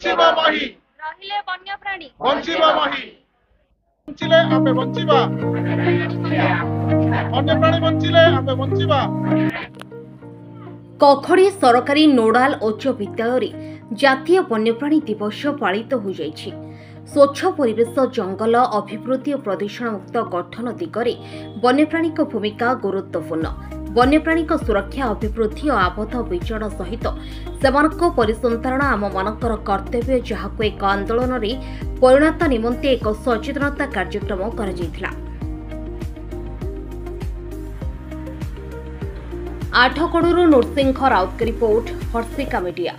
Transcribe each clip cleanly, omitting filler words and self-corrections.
ବଞ୍ଚିବ ମହି ରହିଲେ ବନ୍ୟପ୍ରାଣୀ ବଞ୍ଚିବ ମହି ବଞ୍ଚିଲେ ଆମେ ବଞ୍ଚିବା ବନ୍ୟପ୍ରାଣୀ ବଞ୍ଚିଲେ ଆମେ ବଞ୍ଚିବା। କଖଡ଼ି ସରକାରୀ ନୋଡାଲ ଉଚ୍ଚ ବିଦ୍ୟାଳୟରେ ଜାତୀୟ ବନ୍ୟପ୍ରାଣୀ ଦିବସ ପାଳିତ ହୋଇଯାଇଛି। ସ୍ୱଚ୍ଛ ପରିବେଶ ଜଙ୍ଗଲ ଅଭିବୃଦ୍ଧି ଓ ପ୍ରଦୂଷଣ ମୁକ୍ତ ଗଠନ ଦିଗରେ ବନ୍ୟପ୍ରାଣୀଙ୍କ ଭୂମିକା ଗୁରୁତ୍ୱପୂର୍ଣ୍ଣ। ବନ୍ୟପ୍ରାଣୀଙ୍କ ସୁରକ୍ଷା ଅଭିବୃଦ୍ଧି ଓ ଆବଦ୍ଧ ବିଚରଣ ସହିତ ସେମାନଙ୍କ ପରିସଂରକ୍ଷଣ ଆମମାନଙ୍କର କର୍ତ୍ତବ୍ୟ, ଯାହାକୁ ଏକ ଆନ୍ଦୋଳନରେ ପରିଣତ ନିମନ୍ତେ ଏକ ସଚେତନତା କାର୍ଯ୍ୟକ୍ରମ କରାଯାଇଥିଲା। ଆଠଗଡ଼ରୁ ନୃସିଂହ ରାଉତଙ୍କ ରିପୋର୍ଟ, ହର୍ଷିକା ମିଡିଆ।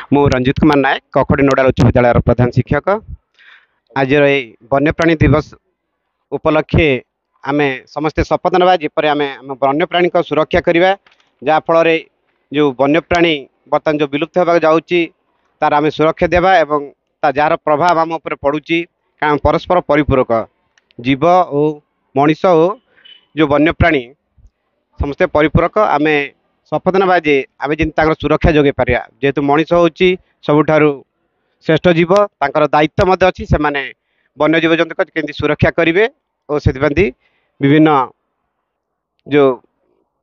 मु रंजित कुमार नायक, कखड़ी नोडाल उच्च विद्यालय प्रधान शिक्षक। आज वन्यप्राणी दिवस उपलक्षे आम समस्ते शपथ ना जपर आम वन्यप्राणी सुरक्षा करवा, जहाँफल जो वन्यप्राणी बर्तमान जो विलुप्त होगा जाऊँगी तार आम सुरक्षा देवा एवं जार प्रभाव आम उपर पड़ुची, कारण परस्पर परिपूरक जीव और मनीष हो जो वन्यप्राणी समस्ते परिपूरक। आम शपथ ना जे आम जमी सुरक्षा जोगे पारिया, जेहेतु मनीष हूँ सबुठारु श्रेष्ठ जीव, तांकर दायित्व अच्छी से वन्य जीव जंतु केमती सुरक्षा करेंगे और से विभिन्न जो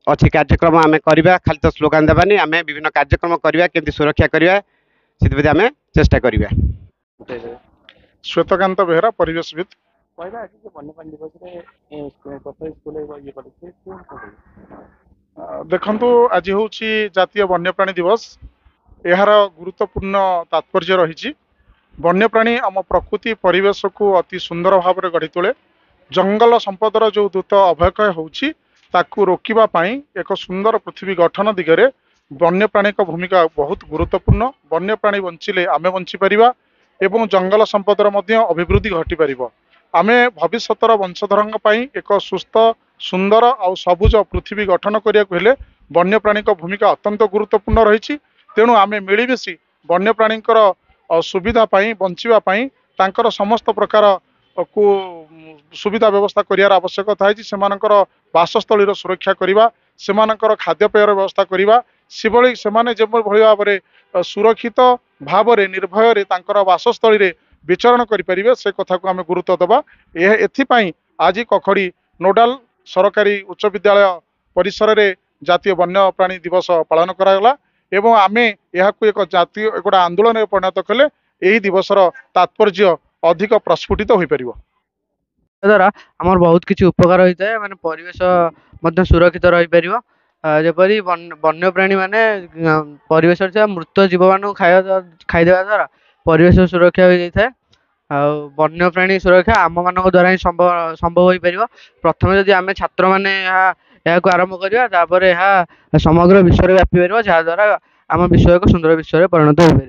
अच्छी कार्यक्रम आम करवा, खाली तो स्लोगान देवानी, आम विभिन्न कार्यक्रम करवा केमती सुरक्षा करवा से आम चेष्टा करवा। श्वेतकांत बेहरा, परिवेशविद। देखु आज हूँ जातीय वन्यप्राणी दिवस। यार गुरुत्वपूर्ण तात्पर्य रही। वन्यप्राणी आम प्रकृति परिवेश को अति सुंदर भाव में गढ़ी तोले। जंगल संपदर जो द्रुत अभयक्षय होउछि ताकू रोकिबा पाई एक सुंदर पृथ्वी गठन दिगरे वन्यप्राणी भूमिका बहुत गुरुत्वपूर्ण। वन्यप्राणी बंचिले आमे बंची परिबा एवं जंगल संपदर मध्य अभिवृद्धि घटी पारिबो। आमे भविष्यतर वंशधरंग पाई एक सुस्थ सुंदर और सबुज पृथ्वी गठन करिया हेले वन्यप्राणी भूमिका अत्यंत गुरुत्वपूर्ण रही। तेणु आमे मिलमिशि वन्यप्राणी सुविधा पाई बंचिबा पाई तांकर समस्त प्रकार को सुविधा व्यवस्था करियार आवश्यकता है। सेमानकर बासस्थलीर सुरक्षा करवा, सेमानकर खाद्यपेयर व्यवस्था करवा, सेभली सेमाने जे भली भाव में सुरक्षित भाव में निर्भय तांकर बासस्थली रे विचरण करें से कथा को आम गुरुत्व देवा। एथिपाई आज कखड़ी नोडाल सरकारी उच्च विद्यालय परिसर रे जातीय वन्यप्राणी दिवस पालन करागला एवं आमे यहाकू एक जातीय एक आंदोलन में परिणत कले यही दिवसर तात्पर्य अधिक प्रस्फुटित हो पार। द्वारा आमर बहुत किसी उपकार होता है, माने परिवेश मध्य सुरक्षित रही पार। जपरी वन्यप्राणी माने परिवेश मृत जीव मान खाईदेवा द्वारा परिवेश सुरक्षा हो जाता है। वन्यप्राणी सुरक्षा आम मान द्वारा ही संभव हो पार। प्रथम जदि आम छात्र मैंने यहाँ आरंभ करवा यह समग्र विश्व में व्यापी पार, जहाद्वारा आम विश्व एक सुंदर विश्व में परिणत हो पार।